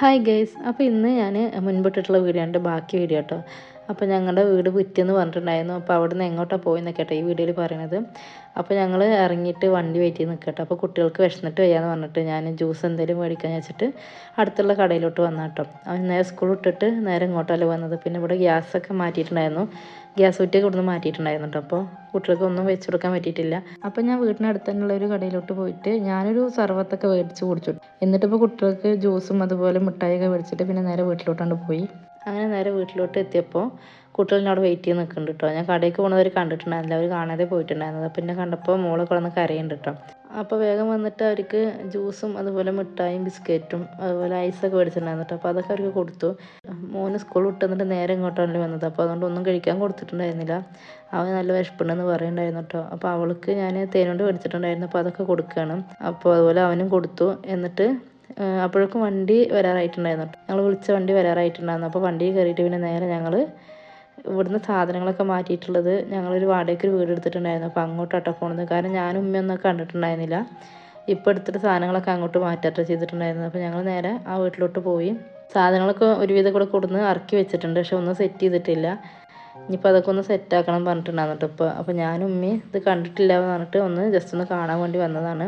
Hi guys, അപ്പോൾ ഇന്ന് ഞാൻ മുൻപിട്ടിട്ടുള്ള വീഡിയോൻ്റെ ബാക്കി വീഡിയോ കേട്ടോ. അപ്പോൾ ഞങ്ങളുടെ വീട് വിറ്റെന്ന് പറഞ്ഞിട്ടുണ്ടായിരുന്നു. അപ്പോൾ അവിടെ നിന്ന് എങ്ങോട്ടാണ് പോയി നിൽക്കട്ടെ ഈ വീഡിയോയിൽ പറയണത്. അപ്പോൾ ഞങ്ങൾ ഇറങ്ങിയിട്ട് വണ്ടി വെയിറ്റ് ചെയ്ത് നിൽക്കട്ടെ. അപ്പോൾ കുട്ടികൾക്ക് വിശന്നിട്ട് വയ്യാന്ന് പറഞ്ഞിട്ട് ഞാൻ ജ്യൂസ് എന്തെങ്കിലും മേടിക്കാൻ വെച്ചിട്ട് അടുത്തുള്ള കടയിലോട്ട് വന്ന കേട്ടോ. അവൻ നേരെ സ്കൂൾ ഇട്ടിട്ട് നേരെ ഇങ്ങോട്ടല്ലേ വന്നത്. പിന്നെ ഇവിടെ ഗ്യാസൊക്കെ മാറ്റിയിട്ടുണ്ടായിരുന്നു, ഗ്യാസ് കുറ്റിയൊക്കെ ഇവിടുന്ന് മാറ്റിയിട്ടുണ്ടായിരുന്നു കേട്ടോ. അപ്പോൾ കുട്ടികൾക്ക് ഒന്നും വെച്ച് കൊടുക്കാൻ പറ്റിയിട്ടില്ല. അപ്പോൾ ഞാൻ വീടിനടുത്ത് തന്നെയുള്ള ഒരു കടയിലോട്ട് പോയിട്ട് ഞാനൊരു സർവത്തൊക്കെ മേടിച്ച് കുടിച്ചു. എന്നിട്ടിപ്പോൾ കുട്ടികൾക്ക് ജ്യൂസും അതുപോലെ മിഠായിയൊക്കെ മേടിച്ചിട്ട് പിന്നെ നേരെ വീട്ടിലോട്ടാണ്ട് പോയി. അങ്ങനെ നേരെ വീട്ടിലോട്ട് എത്തിയപ്പോൾ കുട്ടികളെന്നെ അവിടെ വെയിറ്റ് ചെയ്ത് നിൽക്കുന്നുണ്ട് കേട്ടോ. ഞാൻ കടയിലേക്ക് പോകുന്നവർ കണ്ടിട്ടുണ്ടായിരുന്നില്ല, അവർ കാണാതെ പോയിട്ടുണ്ടായിരുന്നത്. പിന്നെ കണ്ടപ്പോൾ മോളെ കിടന്ന് കരയുന്നുണ്ട് കേട്ടോ. അപ്പോൾ വേഗം വന്നിട്ട് അവർക്ക് ജ്യൂസും അതുപോലെ മിഠായും ബിസ്ക്കറ്റും അതുപോലെ ഐസൊക്കെ മേടിച്ചിട്ടുണ്ടായിരുന്നു കേട്ടോ. അപ്പോൾ അതൊക്കെ അവർക്ക് കൊടുത്തു. മോന് സ്കൂൾ വിട്ട് വന്നിട്ട് നേരെ ഇങ്ങോട്ടാണല്ലോ വന്നത്. അപ്പോൾ അതുകൊണ്ട് ഒന്നും കഴിക്കാൻ കൊടുത്തിട്ടുണ്ടായിരുന്നില്ല. അവന് നല്ല വിശപ്പുണ്ടെന്ന് പറയുന്നുണ്ടായിരുന്നു കേട്ടോ. അപ്പോൾ അവൾക്ക് ഞാൻ തേനുകൊണ്ട് മേടിച്ചിട്ടുണ്ടായിരുന്നു, അപ്പോൾ അതൊക്കെ കൊടുക്കുകയാണ്. അപ്പോൾ അതുപോലെ അവനും കൊടുത്തു. എന്നിട്ട് അപ്പോഴേക്കും വണ്ടി വരാറായിട്ടുണ്ടായിരുന്നു കേട്ടോ. ഞങ്ങൾ വിളിച്ച വണ്ടി വരാറായിട്ടുണ്ടായിരുന്നു. അപ്പോൾ വണ്ടിയിൽ കയറിയിട്ട് പിന്നെ നേരെ ഞങ്ങൾ ഇവിടുന്ന് സാധനങ്ങളൊക്കെ മാറ്റിയിട്ടുള്ളത്, ഞങ്ങളൊരു വാടകയ്ക്ക് ഒരു വീട് എടുത്തിട്ടുണ്ടായിരുന്നു. അപ്പോൾ അങ്ങോട്ടാട്ടോ പോണത്. കാരണം ഞാനും ഉമ്മയൊന്നും കണ്ടിട്ടുണ്ടായിരുന്നില്ല. ഇപ്പോൾ എടുത്തിട്ട് സാധനങ്ങളൊക്കെ അങ്ങോട്ട് മാറ്റാട്ടോ ചെയ്തിട്ടുണ്ടായിരുന്നത്. അപ്പോൾ ഞങ്ങൾ നേരെ ആ വീട്ടിലോട്ട് പോയി. സാധനങ്ങളൊക്കെ ഒരുവിധം കൂടെ കൊടുന്ന് ഇറക്കി വെച്ചിട്ടുണ്ട്, പക്ഷെ ഒന്നും സെറ്റ് ചെയ്തിട്ടില്ല. ഇനിയിപ്പോൾ അതൊക്കെ ഒന്ന് സെറ്റാക്കണം പറഞ്ഞിട്ടുണ്ടായിരുന്നു കേട്ടോ. അപ്പോൾ ഞാനും ഉമ്മയും ഇത് കണ്ടിട്ടില്ല എന്ന് പറഞ്ഞിട്ട് ഒന്ന് ജസ്റ്റ് ഒന്ന് കാണാൻ വേണ്ടി വന്നതാണ്.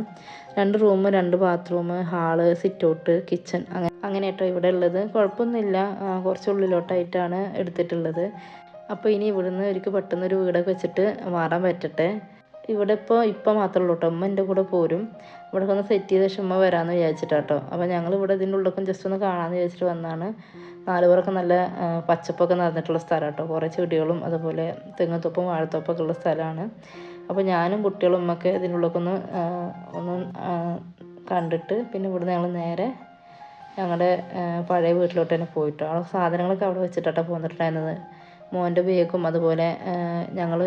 2 room, 2 bathroom, hall, sit out, kitchen അങ്ങനെ കേട്ടോ ഇവിടെ ഉള്ളത്. കുഴപ്പമൊന്നുമില്ല, കുറച്ച് ഉള്ളിലോട്ടായിട്ടാണ് എടുത്തിട്ടുള്ളത്. അപ്പോൾ ഇനി ഇവിടുന്ന് അവർക്ക് പെട്ടെന്നൊരു വീടൊക്കെ വെച്ചിട്ട് മാറാൻ പറ്റട്ടെ. ഇവിടെ ഇപ്പം മാത്രമേ ഉള്ളൂ കേട്ടോ. ഉമ്മ എൻ്റെ കൂടെ പോരും. ഇവിടെ ഒന്ന് സെറ്റ് ചെയ്ത ശേഷം ഉമ്മ വരാമെന്ന് വിചാരിച്ചിട്ടാട്ടോ. അപ്പോൾ ഞങ്ങൾ ഇവിടെ ഇതിൻ്റെ ഉള്ളിലൊക്കെ ജസ്റ്റ് ഒന്ന് കാണാമെന്ന് വിചാരിച്ചിട്ട് വന്നതാണ്. നാലുപുറമൊക്കെ നല്ല പച്ചപ്പൊക്കെ നിറഞ്ഞിട്ടുള്ള സ്ഥലം കേട്ടോ. കുറേ ചെടികളും അതുപോലെ തെങ്ങുത്തോപ്പും വാഴത്തോപ്പൊക്കെ ഉള്ള സ്ഥലമാണ്. അപ്പോൾ ഞാനും കുട്ടികളും ഉമ്മയൊക്കെ ഇതിൻ്റെ ഉള്ളിലൊക്കെ ഒന്ന് കണ്ടിട്ട് പിന്നെ ഇവിടുന്ന് ഞങ്ങൾ നേരെ ഞങ്ങളുടെ പഴയ വീട്ടിലോട്ട് തന്നെ പോയിട്ടോ. ആ സാധനങ്ങളൊക്കെ അവിടെ വെച്ചിട്ടാണ് പോന്നിട്ടുണ്ടായിരുന്നത്. മോൻ്റെ ബേഗും അതുപോലെ ഞങ്ങൾ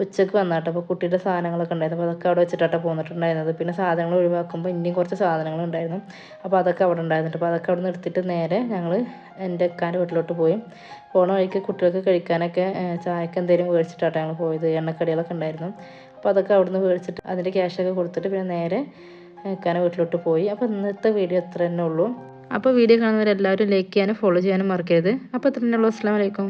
ഉച്ചയ്ക്ക് വന്നാട്ടോ. അപ്പോൾ കുട്ടിയുടെ സാധനങ്ങളൊക്കെ ഉണ്ടായിരുന്നു, അപ്പോൾ അതൊക്കെ അവിടെ വെച്ചിട്ടാണ് പോന്നിട്ടുണ്ടായിരുന്നത്. പിന്നെ സാധനങ്ങൾ ഒഴിവാക്കുമ്പോൾ ഇനിയും കുറച്ച് സാധനങ്ങളുണ്ടായിരുന്നു, അപ്പോൾ അതൊക്കെ അവിടെ ഉണ്ടായിരുന്നിട്ട്. അപ്പോൾ അതൊക്കെ അവിടെ നിന്ന് എടുത്തിട്ട് നേരെ ഞങ്ങൾ എൻ്റെ അക്കാൻ്റെ വീട്ടിലോട്ട് പോയി. പോണ വഴിക്ക് കുട്ടികൾക്ക് കഴിക്കാനൊക്കെ ചായക്ക് എന്തെങ്കിലും മേടിച്ചിട്ടാണ് ഞങ്ങൾ പോയത്. എണ്ണക്കടികളൊക്കെ ഉണ്ടായിരുന്നു, അപ്പോൾ അതൊക്കെ അവിടെ നിന്ന് മേടിച്ചിട്ട് അതിൻ്റെ ക്യാഷൊക്കെ കൊടുത്തിട്ട് പിന്നെ നേരെ അക്കാൻ്റെ വീട്ടിലോട്ട് പോയി. അപ്പോൾ ഇന്നത്തെ വീഡിയോ ഇത്ര തന്നെ ഉള്ളൂ. അപ്പോൾ വീഡിയോ കാണുന്നവരെല്ലാവരും ലൈക്ക് ചെയ്യാനും ഫോളോ ചെയ്യാനും മറക്കരുത്. അപ്പോൾ ഇത്ര തന്നെ ഉള്ളൂ. അസ്സലാമു അലൈക്കും.